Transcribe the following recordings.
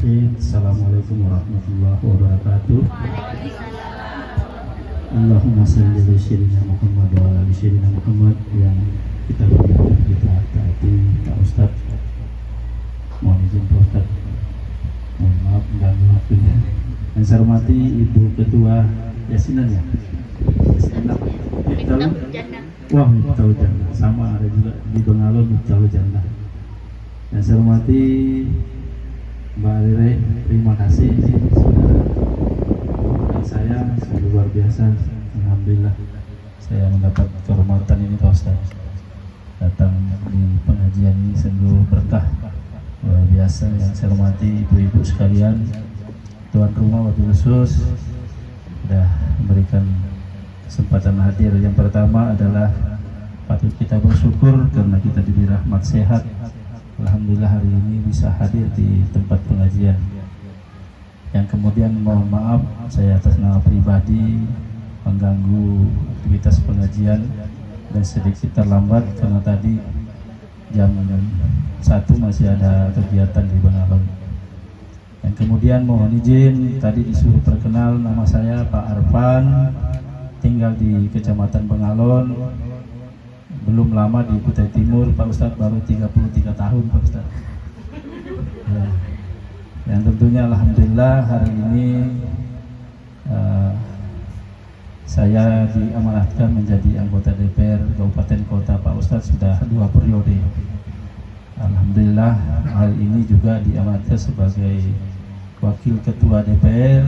Bismillahirrahmanirrahim. Assalamualaikum warahmatullahi wabarakatuh. Allahumma salli ala sayyidina Muhammad wa ala ali sayyidina Muhammad. Yang kita berikan, kita taati Pak Ustadz. Mohon izin Pak Ustadz, mohon maaf mengganggu waktunya. Yang saya hormati Ibu Ketua Yasinan ya. Yasinan apa? Wah, Miftahul Jannah. Sama ada juga di Bengalon Miftahul Jannah. Yang saya hormati Mbak Rere, terima kasih dan saya sungguh luar biasa. Alhamdulillah saya mendapat kehormatan ini Pak Ustaz. Datang di pengajian ini sungguh berkah luar biasa. Yang saya hormati ibu-ibu sekalian, tuan rumah wabil khusus sudah memberikan kesempatan hadir. Yang pertama adalah patut kita bersyukur karena kita diberi rahmat sehat. Alhamdulillah hari ini bisa hadir di tempat pengajian. Yang kemudian mohon maaf saya atas nama pribadi mengganggu aktivitas pengajian dan sedikit terlambat karena tadi jam 1 masih ada kegiatan di Bengalon. Yang kemudian mohon izin tadi disuruh perkenal, nama saya Pak Arfan, tinggal di Kecamatan Bengalon. Belum lama di Kutai Timur Pak Ustadz, baru 33 tahun Pak Ustadz ya. Yang tentunya Alhamdulillah hari ini saya diamanatkan menjadi anggota DPR Kabupaten Kota Pak Ustadz sudah 2 periode. Alhamdulillah hal ini juga diamanatkan sebagai Wakil Ketua DPR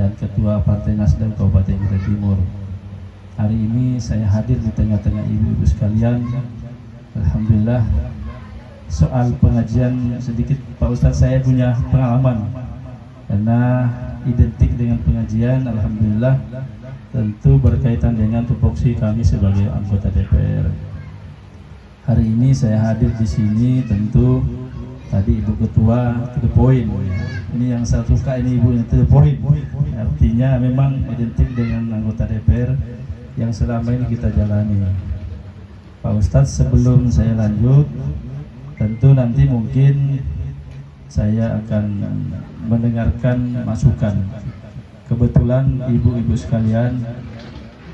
dan Ketua Partai Nasdem Kabupaten Kutai Timur. Hari ini saya hadir di tengah-tengah ibu-ibu sekalian. Alhamdulillah soal pengajian sedikit Pak Ustadz saya punya pengalaman karena identik dengan pengajian. Alhamdulillah tentu berkaitan dengan tupoksi kami sebagai anggota DPR. Hari ini saya hadir di sini tentu tadi Ibu Ketua to the point. Ini yang saya suka, ini Ibu yang to the point. Artinya memang identik dengan anggota DPR yang selama ini kita jalani. Pak Ustadz, sebelum saya lanjut, tentu nanti mungkin saya akan mendengarkan masukan. Kebetulan ibu-ibu sekalian,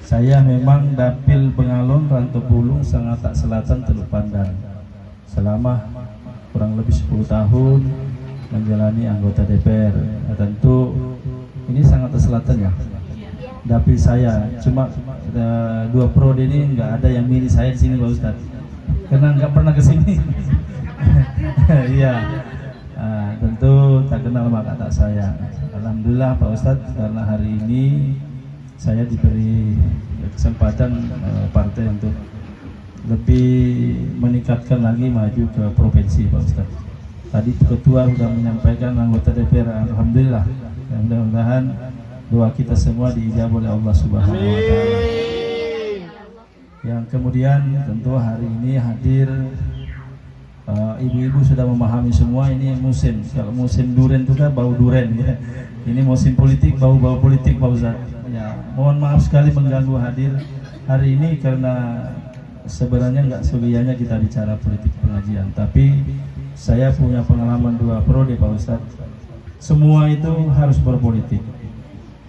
saya memang dapil Bengalon, Rantau Bulung, Sangatta Selatan, Teluk Pandan. Selama kurang lebih 10 tahun menjalani anggota DPR. Tentu ini Sangatta Selatan ya, dapil saya. Cuma 2 periode ini nggak ada yang milih saya di sini Pak Ustadz, karena nggak pernah kesini. Iya, tentu tak kenal maka tak sayang. Alhamdulillah Pak Ustadz, karena hari ini saya diberi kesempatan partai untuk lebih meningkatkan lagi maju ke provinsi Pak Ustadz. Tadi Ketua sudah menyampaikan anggota DPR. Alhamdulillah, mudah-mudahan doa kita semua diijabah oleh Allah Subhanahu wa Ta'ala. Yang kemudian tentu hari ini hadir ibu-ibu sudah memahami semua ini musim. Kalau musim duren itu kan bau duren ya. Ini musim politik, bau-bau politik Pak Ustaz. Ya, mohon maaf sekali mengganggu hadir hari ini karena sebenarnya nggak sebianya kita bicara politik pengajian, tapi saya punya pengalaman 2 periode Pak Ustaz. Semua itu harus berpolitik.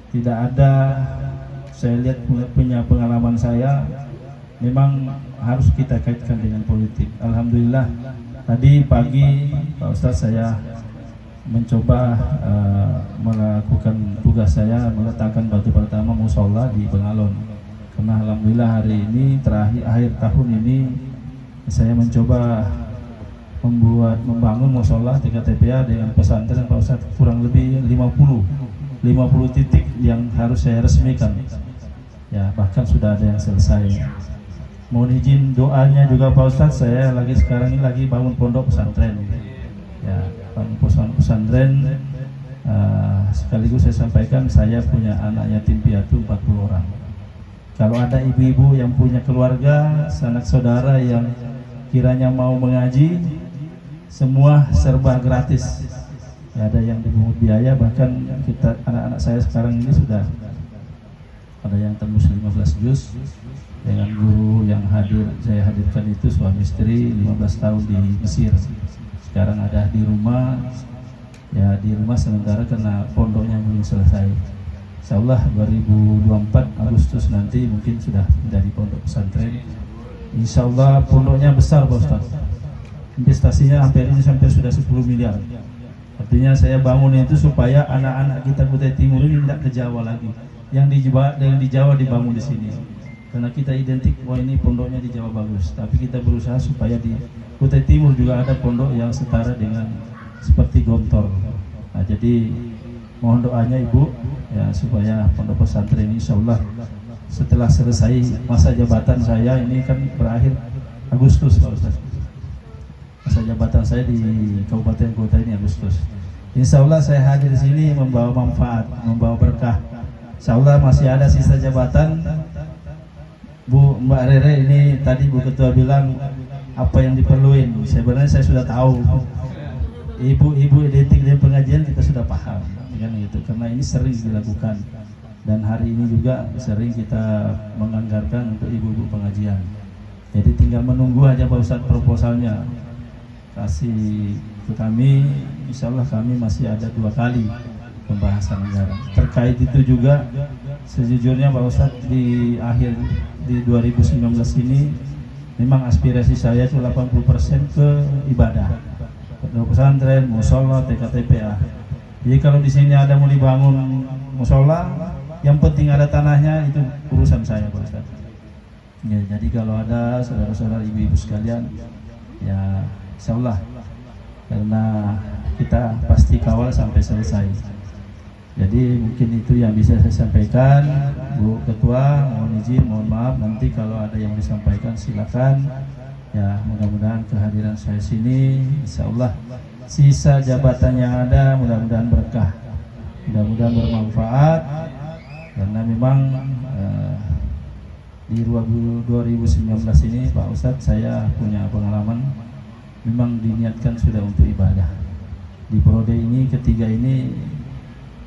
Tidak ada, saya lihat punya pengalaman saya memang harus kita kaitkan dengan politik. Alhamdulillah tadi pagi Pak Ustadz saya mencoba melakukan tugas saya meletakkan batu pertama musola di Bengalon. Karena alhamdulillah hari ini terakhir akhir tahun ini saya mencoba membangun musola tingkat TPA dengan pesantren Pak Ustadz, kurang lebih 50 titik yang harus saya resmikan ya, bahkan sudah ada yang selesai. Mohon izin doanya juga Pak Ustadz, saya sekarang ini lagi bangun pondok pesantren ya, bangun pesantren. Sekaligus saya sampaikan saya punya anak yatim piatu 40 orang. Kalau ada ibu-ibu yang punya keluarga, sanak saudara yang kiranya mau mengaji, semua serba gratis. Ya, ada yang dipungut biaya, bahkan kita anak-anak saya sekarang ini sudah ada yang tembus 15 juz dengan guru yang saya hadirkan itu suami istri 15 tahun di Mesir. Sekarang ada di rumah ya, di rumah sementara karena pondoknya belum selesai. Insyaallah 2024 Agustus nanti mungkin sudah menjadi pondok pesantren. Insyaallah pondoknya besar Pak Ustaz. Investasinya hampir ini sampai sudah 10 miliar. Artinya saya bangun itu supaya anak-anak kita Kutai Timur ini tidak ke Jawa lagi. Yang di Jawa dibangun di sini. Karena kita identik bahwa ini pondoknya di Jawa bagus, tapi kita berusaha supaya di Kutai Timur juga ada pondok yang setara dengan seperti Gontor. Nah, jadi mohon doanya Ibu ya supaya pondok pesantren ini insyaallah setelah selesai masa jabatan saya ini kan berakhir Agustus Pak Ustaz. Masa jabatan saya di Kabupaten Kota ini Agustus. Insyaallah saya hadir di sini membawa manfaat, membawa berkah. Insyaallah masih ada sisa jabatan. Bu Mbak Rere ini tadi Bu Ketua bilang apa yang diperluin. Sebenarnya saya sudah tahu. Ibu-ibu identik dengan pengajian kita sudah paham kan gitu, karena ini sering dilakukan dan hari ini juga sering kita menganggarkan untuk ibu-ibu pengajian. Jadi tinggal menunggu aja Pak Ustadz proposalnya kasih ke kami. Insyaallah kami masih ada 2 kali pembahasan anggaran terkait itu juga. Sejujurnya Pak Ustadz di akhir di 2019 ini memang aspirasi saya itu 80% ke ibadah, pondok pesantren, mushola, TKTPA. Jadi kalau di sini ada mau dibangun mushola, yang penting ada tanahnya, itu urusan saya Pak Ustaz. Ya, jadi kalau ada saudara-saudara ibu-ibu sekalian, ya insyaallah karena kita pasti kawal sampai selesai. Jadi mungkin itu yang bisa saya sampaikan, Bu Ketua. Mohon izin, mohon maaf nanti kalau ada yang disampaikan silakan. Ya mudah-mudahan kehadiran saya sini, insyaallah sisa jabatan yang ada mudah-mudahan berkah, mudah-mudahan bermanfaat. Karena memang di 2019 ini Pak Ustadz saya punya pengalaman, memang diniatkan sudah untuk ibadah. Di periode ini ketiga ini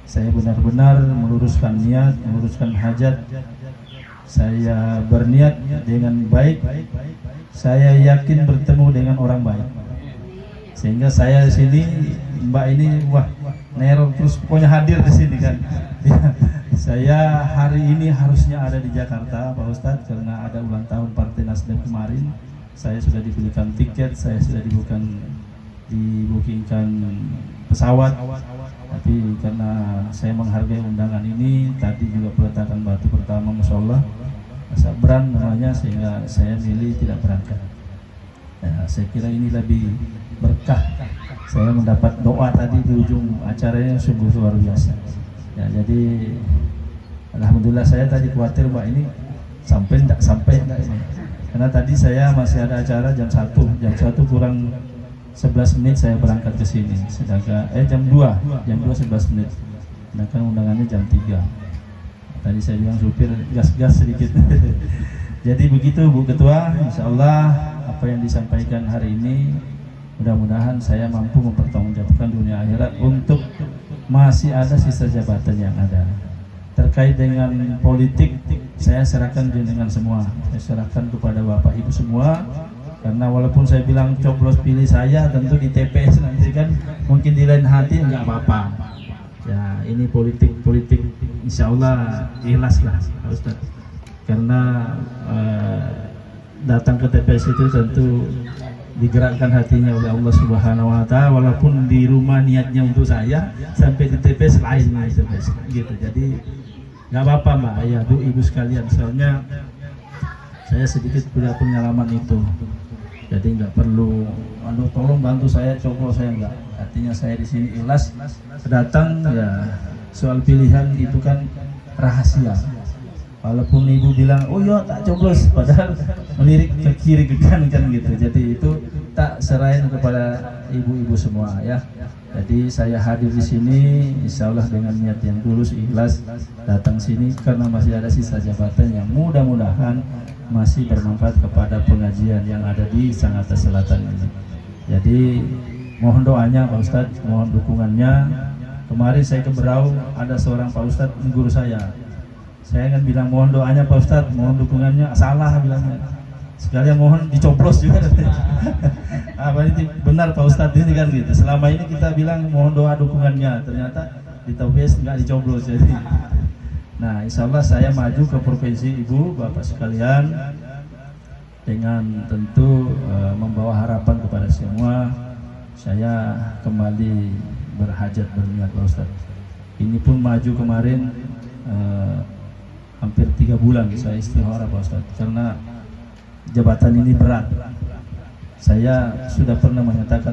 saya benar-benar meluruskan niat, meluruskan hajat. Saya berniat dengan baik, saya yakin bertemu dengan orang baik, sehingga saya di sini Mbak ini wah nerol terus pokoknya hadir di sini kan. Saya hari ini harusnya ada di Jakarta Pak Ustadz karena ada ulang tahun Partai Nasdem kemarin. Saya sudah dibelikan tiket, saya sudah dibukingkan pesawat, tapi karena saya menghargai undangan ini, tadi juga peletakan batu pertama mushola Sabran namanya, sehingga saya milih tidak berangkat. Ya, saya kira ini lebih berkah. Saya mendapat doa tadi di ujung acaranya sungguh luar biasa. Ya, jadi alhamdulillah. Saya tadi khawatir Mbak ini sampai enggak ini. Karena tadi saya masih ada acara jam 1 kurang 11 menit saya berangkat ke sini. Sedangkan jam 2 11 menit. Sedangkan undangannya jam 3. Tadi saya bilang supir gas-gas sedikit. Jadi begitu Bu Ketua, insyaallah apa yang disampaikan hari ini mudah-mudahan saya mampu mempertanggungjawabkan dunia akhirat untuk masih ada sisa jabatan yang ada. Terkait dengan politik, saya serahkan dengan semua. Saya serahkan kepada Bapak Ibu semua. Karena walaupun saya bilang coblos pilih saya, tentu di TPS nanti kan mungkin di lain hati nggak apa-apa. Ya ini politik insyaallah ikhlas lah Ustaz. Karena datang ke TPS itu tentu digerakkan hatinya oleh Allah Subhanahu wa Ta'ala, walaupun di rumah niatnya untuk saya, sampai di TPS lain gitu. Jadi nggak apa-apa Mbak, ya Bu Ibu sekalian, soalnya saya sedikit punya pengalaman itu. Jadi nggak perlu, tolong bantu saya, coblos saya enggak. Artinya saya di sini ikhlas datang, ya soal pilihan itu kan rahasia. Walaupun ibu bilang, oh iya tak coblos, padahal melirik ke kiri ke kanan kan gitu. Jadi itu tak serahin kepada ibu-ibu semua ya. Jadi saya hadir di sini, insya Allah dengan niat yang tulus, ikhlas datang sini karena masih ada sisa jabatan yang mudah-mudahan masih bermanfaat kepada pengajian yang ada di Sangatta Selatan ini. Jadi mohon doanya Pak Ustadz, mohon dukungannya. Kemarin saya ke Berau, ada seorang Pak Ustadz guru saya kan bilang mohon doanya Pak Ustadz, mohon dukungannya, salah bilangnya. sekalian mohon dicoblos juga. Apa ini benar Pak Ustadz ini kan gitu. Selama ini kita bilang mohon doa dukungannya, ternyata di TOBS nggak dicoblos jadi. Nah, insya Allah saya maju ke provinsi Ibu Bapak sekalian dengan tentu membawa harapan kepada semua. Saya kembali berhajat berniat Pak Ustadz. Ini pun maju kemarin hampir 3 bulan saya istikharah Pak Ustadz, karena jabatan ini berat. Saya sudah pernah menyatakan